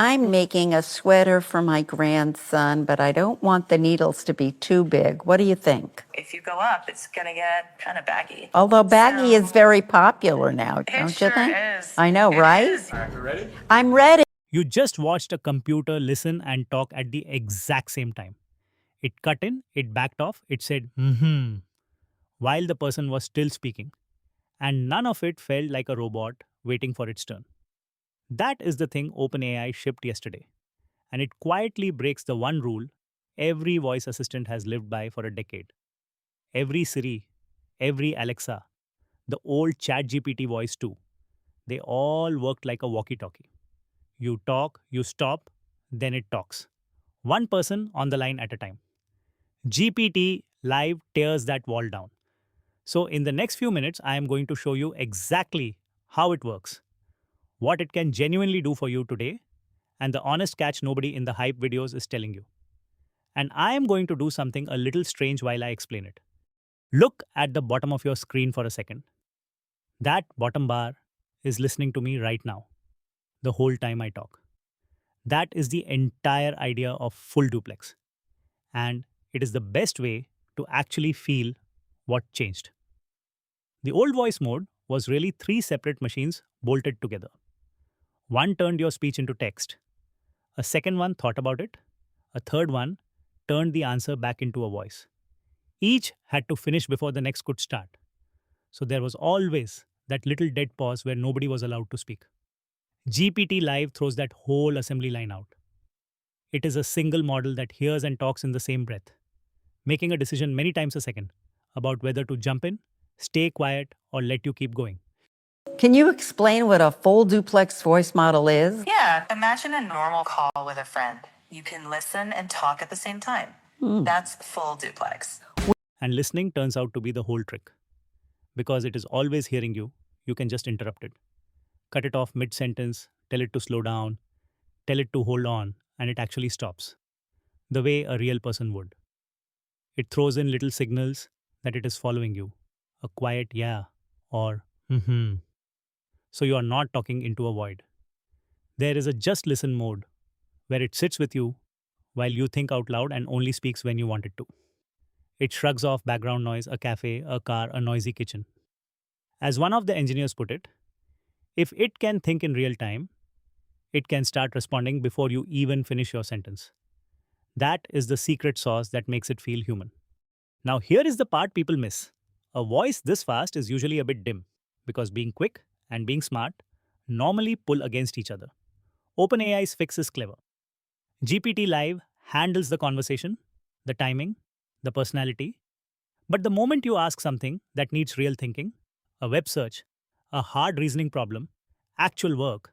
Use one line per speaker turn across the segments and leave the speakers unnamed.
I'm making a sweater for my grandson, but I don't want the needles to be too big. What do you think?
If you go up, it's gonna get kind of baggy.
Although baggy is very popular now, don't you think?
Is.
I know,
It
right?
is.
All right, you ready?
I'm ready.
You just watched a computer listen and talk at the exact same time. It cut in, it backed off, it said, while the person was still speaking. And none of it felt like a robot waiting for its turn. That is the thing OpenAI shipped yesterday. And it quietly breaks the one rule every voice assistant has lived by for a decade. Every Siri, every Alexa, the old ChatGPT voice too. They all worked like a walkie-talkie. You talk, you stop, then it talks. One person on the line at a time. GPT Live tears that wall down. So in the next few minutes, I am going to show you exactly how it works, what it can genuinely do for you today, and the honest catch nobody in the hype videos is telling you. And I am going to do something a little strange while I explain it. Look at the bottom of your screen for a second. That bottom bar is listening to me right now, the whole time I talk. That is the entire idea of full duplex. And it is the best way to actually feel what changed. The old voice mode was really three separate machines bolted together. One turned your speech into text. A second one thought about it. A third one turned the answer back into a voice. Each had to finish before the next could start. So there was always that little dead pause where nobody was allowed to speak. GPT-Live throws that whole assembly line out. It is a single model that hears and talks in the same breath, making a decision many times a second about whether to jump in, stay quiet, or let you keep going.
Can you explain what a full duplex voice model is?
Yeah, imagine a normal call with a friend. You can listen and talk at the same time. That's full duplex.
And listening turns out to be the whole trick. Because it is always hearing you, you can just interrupt it. Cut it off mid-sentence, tell it to slow down, tell it to hold on, and it actually stops. The way a real person would. It throws in little signals that it is following you. A quiet yeah or So you are not talking into a void. There is a just listen mode where it sits with you while you think out loud and only speaks when you want it to. It shrugs off background noise, a cafe, a car, a noisy kitchen. As one of the engineers put it, if it can think in real time, it can start responding before you even finish your sentence. That is the secret sauce that makes it feel human. Now, here is the part people miss. A voice this fast is usually a bit dim because being quick and being smart normally pull against each other. OpenAI's fix is clever. GPT Live handles the conversation, the timing, the personality. But the moment you ask something that needs real thinking, a web search, a hard reasoning problem, actual work,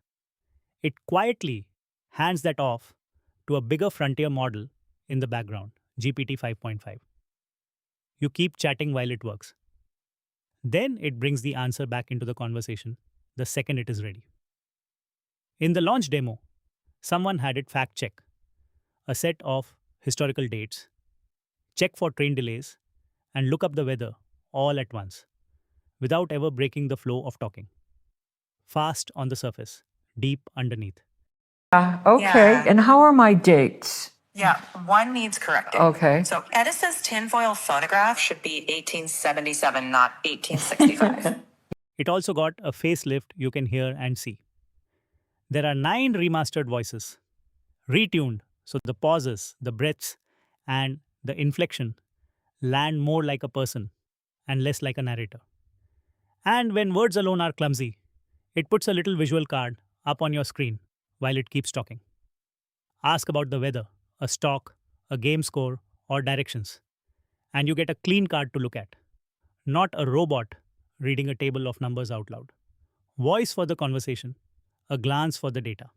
it quietly hands that off to a bigger frontier model in the background, GPT 5.5. You keep chatting while it works. Then it brings the answer back into the conversation the second it is ready. In the launch demo, someone had it fact check a set of historical dates, check for train delays, and look up the weather all at once, without ever breaking the flow of talking. Fast on the surface, deep underneath.
Okay,
Yeah.
and how are my dates?
Yeah, one needs correcting.
Okay.
So Edison's tinfoil phonograph should be 1877, not 1865.
It also got a facelift you can hear and see. There are 9 remastered voices, retuned so the pauses, the breaths, and the inflection land more like a person and less like a narrator. And when words alone are clumsy, it puts a little visual card up on your screen while it keeps talking. Ask about the weather, a stock, a game score, or directions, and you get a clean card to look at. Not a robot reading a table of numbers out loud. Voice for the conversation, a glance for the data.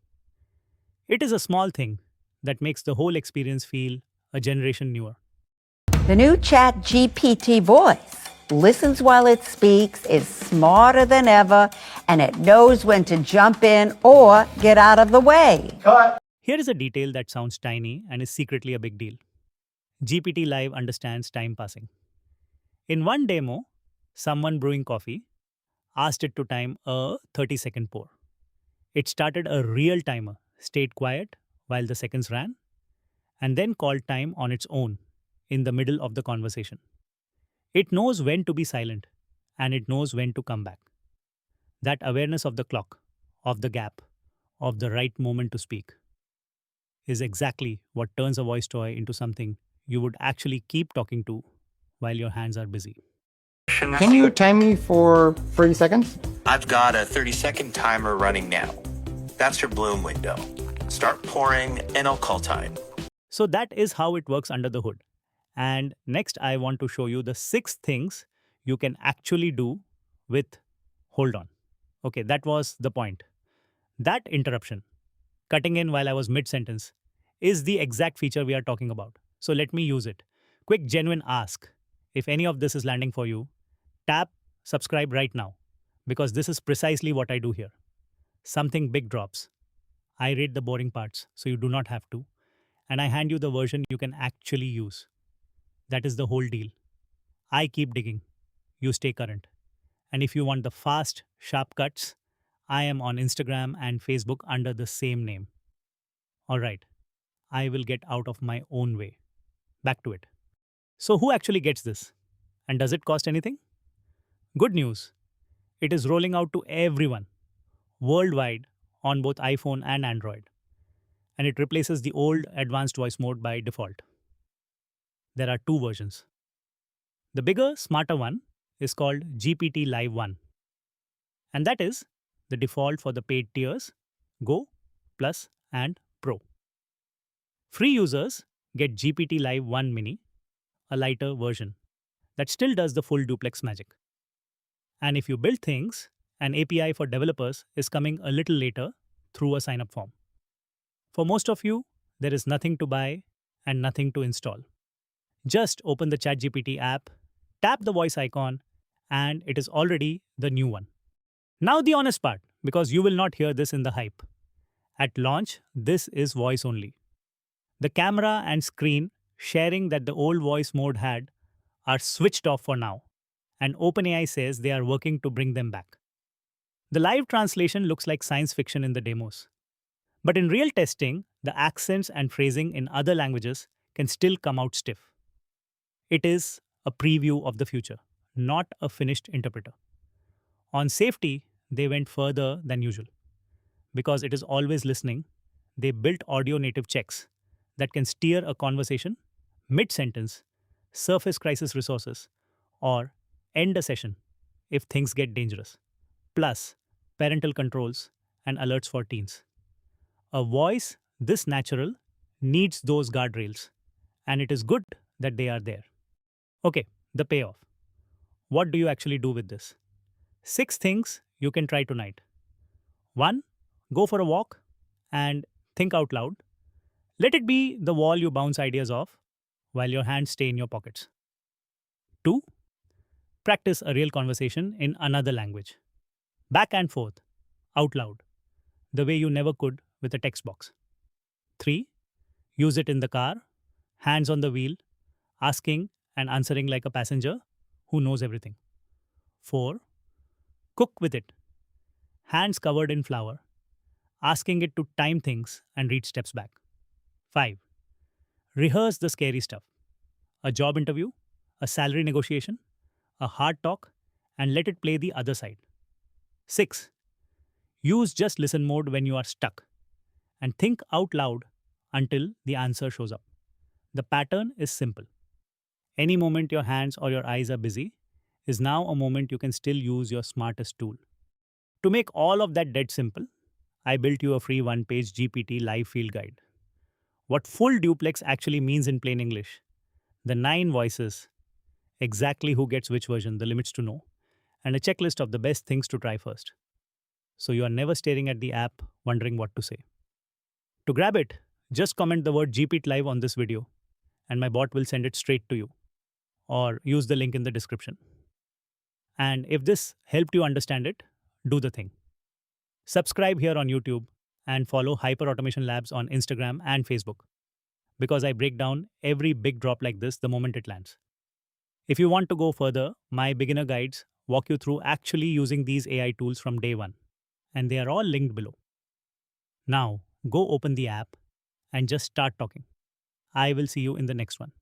It is a small thing that makes the whole experience feel a generation newer.
The new ChatGPT Voice listens while it speaks, is smarter than ever, and it knows when to jump in or get out of the way.
Here is a detail that sounds tiny and is secretly a big deal. GPT Live understands time passing. In one demo, someone brewing coffee asked it to time a 30-second pour. It started a real timer stayed quiet while the seconds ran, and then called time on its own in the middle of the conversation. It knows when to be silent and it knows when to come back. That awareness of the clock, of the gap, of the right moment to speak is exactly what turns a voice toy into something you would actually keep talking to while your hands are busy.
Can you time me for 30 seconds?
I've got a 30-second timer running now. That's your bloom window. Start pouring and I'll call time.
So that is how it works under the hood. And next, I want to show you the 6 things you can actually do with hold on. Okay, that was the point. That interruption, cutting in while I was mid-sentence, is the exact feature we are talking about. So let me use it. Quick, genuine ask. If any of this is landing for you, tap subscribe right now, because this is precisely what I do here. Something big drops. I rate the boring parts, so you do not have to. And I hand you the version you can actually use. That is the whole deal. I keep digging. You stay current. And if you want the fast, sharp cuts, I am on Instagram and Facebook under the same name. Alright, I will get out of my own way. Back to it. So who actually gets this? And does it cost anything? Good news. It is rolling out to everyone, worldwide, on both iPhone and Android. And it replaces the old advanced voice mode by default. There are 2 versions. The bigger, smarter one is called GPT-Live 1. And that is the default for the paid tiers, Go, Plus, and Pro. Free users get GPT-Live 1 Mini, a lighter version that still does the full duplex magic. And if you build things, an API for developers is coming a little later through a sign-up form. For most of you, there is nothing to buy and nothing to install. Just open the ChatGPT app, tap the voice icon, and it is already the new one. Now the honest part, because you will not hear this in the hype. At launch, this is voice only. The camera and screen sharing that the old voice mode had are switched off for now, and OpenAI says they are working to bring them back. The live translation looks like science fiction in the demos. But in real testing, the accents and phrasing in other languages can still come out stiff. It is a preview of the future, not a finished interpreter. On safety, they went further than usual. Because it is always listening, they built audio native checks that can steer a conversation mid-sentence, surface crisis resources, or end a session if things get dangerous. Plus, parental controls and alerts for teens. A voice this natural needs those guardrails, and it is good that they are there. Okay, the payoff. What do you actually do with this? 6 things you can try tonight. 1. Go for a walk and think out loud. Let it be the wall you bounce ideas off while your hands stay in your pockets. 2. Practice a real conversation in another language. Back and forth, out loud, the way you never could with a text box. 3. Use it in the car, hands on the wheel, asking and answering like a passenger who knows everything. 4. Cook with it, hands covered in flour, asking it to time things and read steps back. 5. Rehearse the scary stuff. A job interview, a salary negotiation, a hard talk, and let it play the other side. 6. Use just listen mode when you are stuck and think out loud until the answer shows up. The pattern is simple. Any moment your hands or your eyes are busy is now a moment you can still use your smartest tool. To make all of that dead simple, I built you a free 1-page GPT-Live Field guide. What full duplex actually means in plain English, the 9 voices, exactly who gets which version, the limits to know, and a checklist of the best things to try first. So you are never staring at the app wondering what to say. To grab it, just comment the word GPT-Live on this video, and my bot will send it straight to you, or use the link in the description. And if this helped you understand it, do the thing. Subscribe here on YouTube and follow Hyperautomation Labs on Instagram and Facebook, because I break down every big drop like this the moment it lands. If you want to go further, my beginner guides walk you through actually using these AI tools from day one, and they are all linked below. Now, go open the app and just start talking. I will see you in the next one.